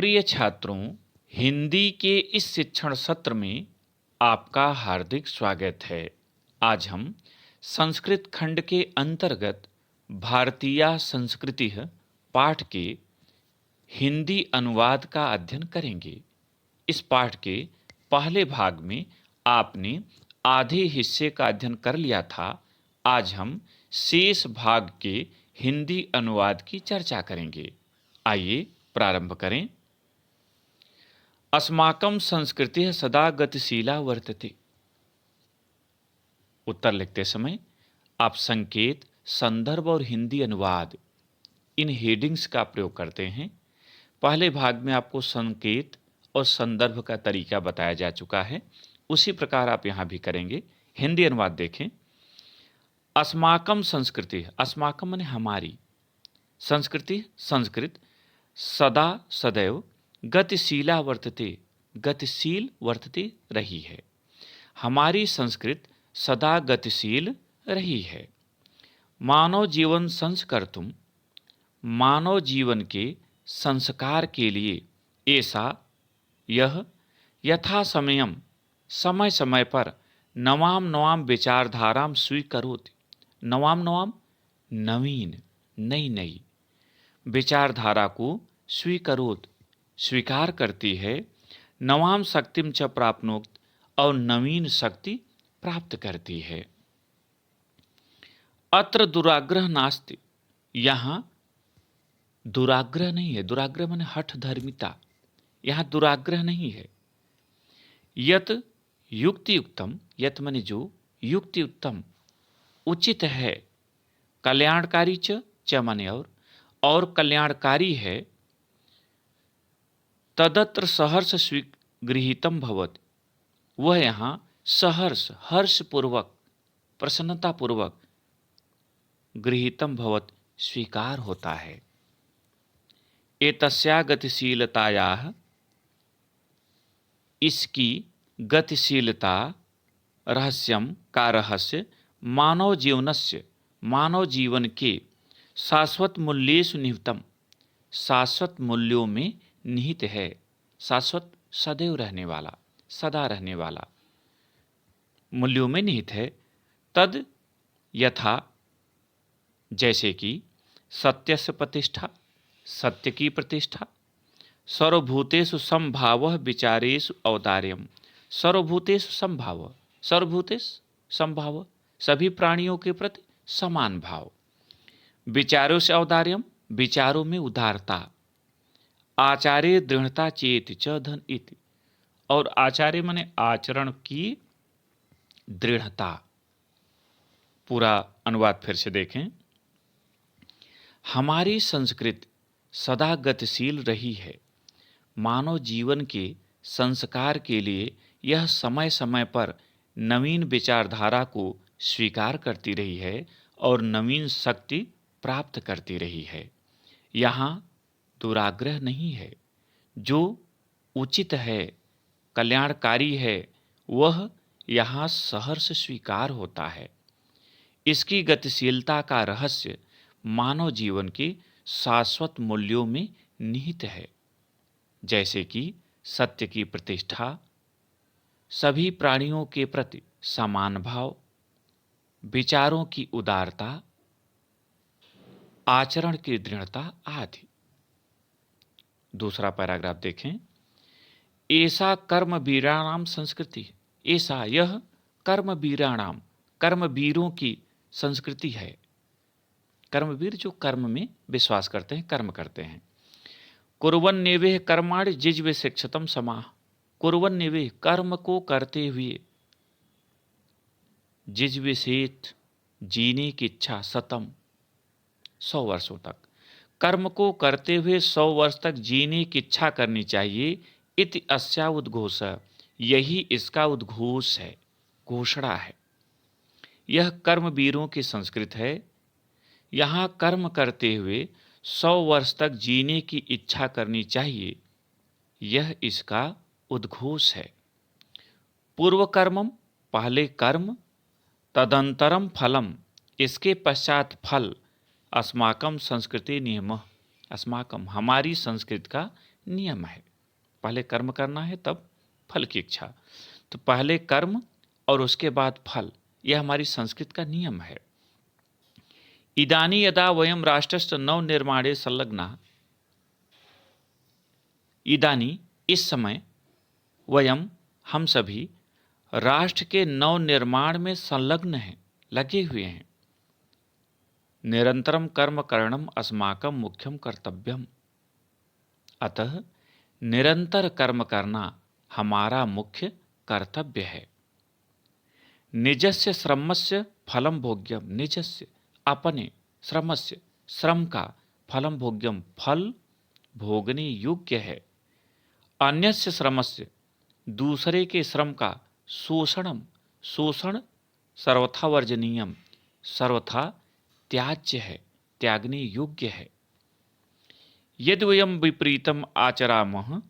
प्रिय छात्रों, हिंदी के इस शिक्षण सत्र में आपका हार्दिक स्वागत है। आज हम संस्कृत खंड के अंतर्गत भारतीय संस्कृति पाठ के हिंदी अनुवाद का अध्ययन करेंगे। इस पाठ के पहले भाग में आपने आधे हिस्से का अध्ययन कर लिया था। आज हम शेष भाग के हिंदी अनुवाद की चर्चा करेंगे। आइए प्रारंभ करें। अस्माकं संस्कृतिः सदा गतिशीला वर्तते। उत्तर लिखते समय आप संकेत, संदर्भ और हिंदी अनुवाद इन हेडिंग्स का प्रयोग करते हैं। पहले भाग में आपको संकेत और संदर्भ का तरीका बताया जा चुका है, उसी प्रकार आप यहाँ भी करेंगे। हिंदी अनुवाद देखें। अस्माकं संस्कृति, अस्माकं माने हमारी, संस्कृति संस्कृत, सदा सदैव, गतिशीला वर्तते, गतिशील वर्तते रही है। हमारी संस्कृत सदा गतिशील रही है। मानव जीवन संस्कर्तुम, मानव जीवन के संस्कार के लिए ऐसा यह यथा समयम, समय समय पर नवाम नवाम विचारधाराम स्वीकरोति, नवाम नवाम नवीन, नई नई विचारधारा को स्वीकरोत, स्वीकार करती है। नवाम शक्तिम च प्राप्नोत, और नवीन शक्ति प्राप्त करती है। अत्र दुराग्रह नास्ति, यहाँ दुराग्रह नहीं है। दुराग्रह माने हठ धर्मिता, यहाँ दुराग्रह नहीं है। यत युक्ति युक्तम, यत माने जो, युक्ति उत्तम उचित है, कल्याणकारी च माने और कल्याणकारी है। तदत्र सहर्ष स्वीगृहीतम भवत, वह यहाँ सहर्ष, हर्षपूर्वक, प्रसन्नतापूर्वक, गृहीतम भवत स्वीकार होता है। एतस्या गतिशीलतायाः, इसकी गतिशीलता, रहस्यम का रहस्य, मानव जीवनस्य, मानव जीवन के शाश्वत मूल्येषु निहितम, शाश्वत मूल्यों में निहित है। शाश्वत सदैव रहने वाला, सदा रहने वाला मूल्यों में निहित है। तद यथा, जैसे कि सत्यस्य प्रतिष्ठा, सत्य की प्रतिष्ठा, सर्वभूतेषु समभावः विचारेषु औदार्यम, सर्वभूतेषु समभाव, सर्वभूतेषु समभाव, सभी प्राणियों के प्रति समान भाव। विचारों से औदार्यम, विचारों में उदारता। आचार्य दृढ़ता चेत च धन इति, और आचार्य माने आचरण की दृढ़ता। पूरा अनुवाद फिर से देखें। हमारी संस्कृति सदा गतिशील रही है। मानव जीवन के संस्कार के लिए यह समय समय पर नवीन विचारधारा को स्वीकार करती रही है और नवीन शक्ति प्राप्त करती रही है। यहाँ दुराग्रह नहीं है। जो उचित है, कल्याणकारी है, वह यहाँ सहर्ष स्वीकार होता है। इसकी गतिशीलता का रहस्य मानव जीवन के शाश्वत मूल्यों में निहित है, जैसे कि सत्य की प्रतिष्ठा, सभी प्राणियों के प्रति समान भाव, विचारों की उदारता, आचरण की दृढ़ता आदि। दूसरा पैराग्राफ देखें। ऐसा कर्मवीराणाम संस्कृति, ऐसा यह कर्मवीराणाम, कर्मवीरों की संस्कृति है। कर्मवीर जो कर्म में विश्वास करते हैं, कर्म करते हैं। कुर्वन्नेवेह कर्माणि जिज्वे शिक्षतम समाह, कुर्वन्नेवेह कर्म को करते हुए, जिज्वेसेत जीने की इच्छा, शतम 100 वर्षों तक, कर्म को करते हुए 100 वर्ष तक जीने की इच्छा करनी चाहिए। इति अस्या उद्घोष, यही इसका उद्घोष है, घोषणा है। यह कर्मवीरों की संस्कृत है। यहाँ कर्म करते हुए 100 वर्ष तक जीने की इच्छा करनी चाहिए, यह इसका उद्घोष है। पूर्व कर्मम, पहले कर्म, तदंतरम फलम, इसके पश्चात फल, अस्माकम संस्कृति नियम, अस्माकम हमारी संस्कृति का नियम है। पहले कर्म करना है तब फल की इच्छा। तो पहले कर्म और उसके बाद फल, यह हमारी संस्कृत का नियम है। इदानी यदा वयम राष्ट्रस्य नवनिर्माणे संलग्ना, इदानी इस समय, वयम हम सभी, राष्ट्र के नवनिर्माण में संलग्न हैं, लगे हुए हैं। निरंतरम कर्म करणम अस्माकम मुख्यम कर्तव्यम, अतः निरंतर कर्म करना हमारा मुख्य कर्तव्य है। निजस्य श्रमस्य फलम भोग्यम, निजस्य अपने, श्रमस्य श्रम का, फलम भोग्यम फल भोगने योग्य है। अन्यस्य श्रमस्य दूसरे के श्रम का, शोषणम शोषण सर्वथा वर्जनीयम, सर्वथा त्याज्य है, त्यागने योग्य है। यदि वयम विपरीतम आचरामः,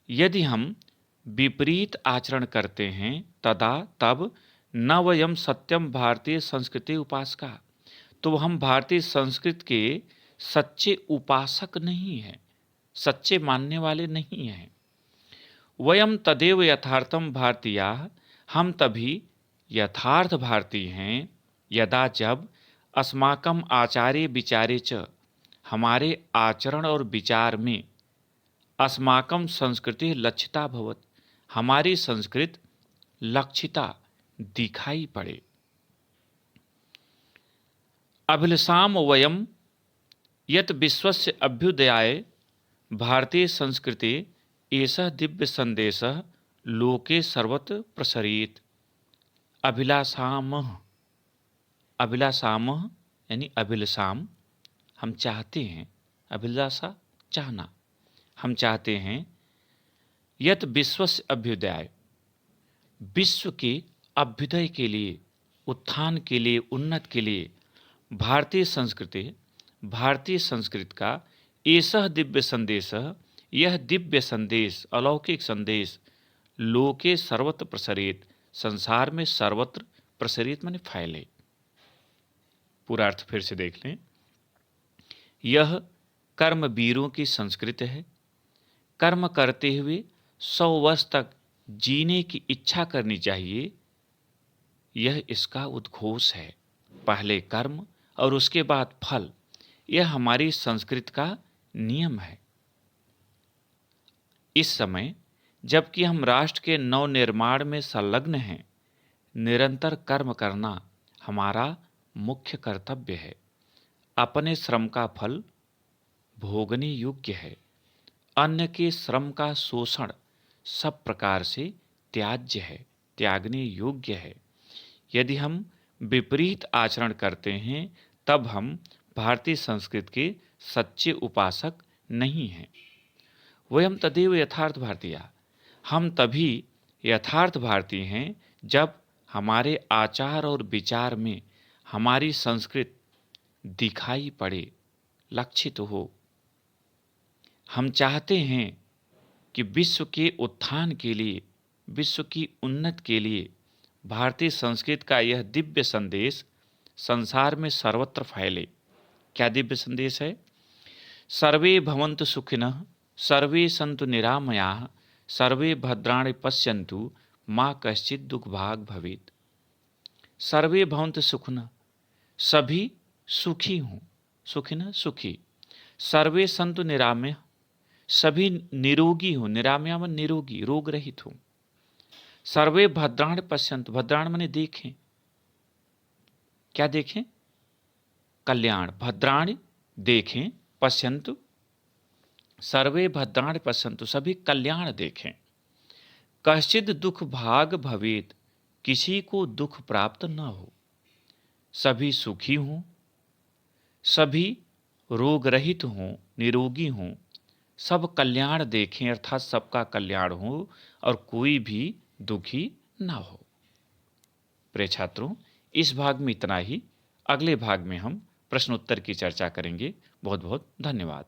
यदि हम विपरीत आचरण करते हैं, तदा तब न वयम सत्यम भारतीय संस्कृति उपासका, तो हम भारतीय संस्कृत के सच्चे उपासक नहीं हैं, सच्चे मानने वाले नहीं हैं। वयम तदेव यथार्थम भारतीयाः, हम तभी यथार्थ भारतीय हैं, यदा जब अस्माकम आचार्य विचारे च, हमारे आचरण और विचार में, अस्माकम संस्कृति लक्षिता भवत, हमारी संस्कृत लक्षिता दिखाई पड़े। अभिलषाम वयम यत विश्वस्य अभ्युदयाय भारतीय संस्कृति एषः दिव्य संदेशः लोके सर्वत्र प्रसरेत। अभिलाषामः, अभिलाषामः यानी अभिलषाम, हम चाहते हैं, अभिलाषा चाहना, हम चाहते हैं, यत विश्वस्य अभ्युदयाय, विश्व के अभ्युदय के लिए, उत्थान के लिए, उन्नत के लिए भारतीय संस्कृति, भारतीय संस्कृत का ऐसा दिव्य संदेश, यह दिव्य संदेश, अलौकिक संदेश लोके सर्वत्र प्रसरित, संसार में सर्वत्र प्रसरित माने फैले। पूरा अर्थ फिर से देख लें। यह कर्मवीरों की संस्कृति है। कर्म करते हुए 100 वर्ष तक जीने की इच्छा करनी चाहिए, यह इसका उद्घोष है। पहले कर्म और उसके बाद फल, यह हमारी संस्कृत का नियम है। इस समय जबकि हम राष्ट्र के नवनिर्माण में संलग्न हैं, निरंतर कर्म करना हमारा मुख्य कर्तव्य है। अपने श्रम का फल भोगने योग्य है। अन्य के श्रम का शोषण सब प्रकार से त्याज्य है, त्यागने योग्य है। यदि हम विपरीत आचरण करते हैं, तब हम भारतीय संस्कृत के सच्चे उपासक नहीं हैं। वयम तदेव यथार्थ भारतीय, हम तभी यथार्थ भारतीय हैं जब हमारे आचार और विचार में हमारी संस्कृत दिखाई पड़े, लक्षित हो। हम चाहते हैं कि विश्व के उत्थान के लिए, विश्व की उन्नति के लिए भारतीय संस्कृत का यह दिव्य संदेश संसार में सर्वत्र फैले। क्या दिव्य संदेश है? सर्वे भवन्तु सुखिनः, सर्वे सन्तु निरामयाः, सर्वे भद्राणि पश्यन्तु मा कश्चित् दुःखभाग् भवेत्। सर्वे भवन्तु सुखिनः, सभी सुखी हों, सुखिनः सुखी। सर्वे सन्तु निरामयाः, सभी निरोगी हों, निरामया मन निरोगी, रोग रहित हों। सर्वे भद्राणि पश्यन्तु, भद्राण माने देखें, क्या देखें? कल्याण। भद्राणि देखें, पश्यन्तु, सर्वे भद्राणि पश्यन्तु, सभी कल्याण देखें। कश्चित् दुख भाग भवेत्, किसी को दुख प्राप्त न हो। सभी सुखी हों, सभी रोग रहित हों, निरोगी हों, सब कल्याण देखें, अर्थात सबका कल्याण हो और कोई भी दुखी ना हो। प्रिय छात्रों, इस भाग में इतना ही। अगले भाग में हम प्रश्नोत्तर की चर्चा करेंगे। बहुत बहुत धन्यवाद।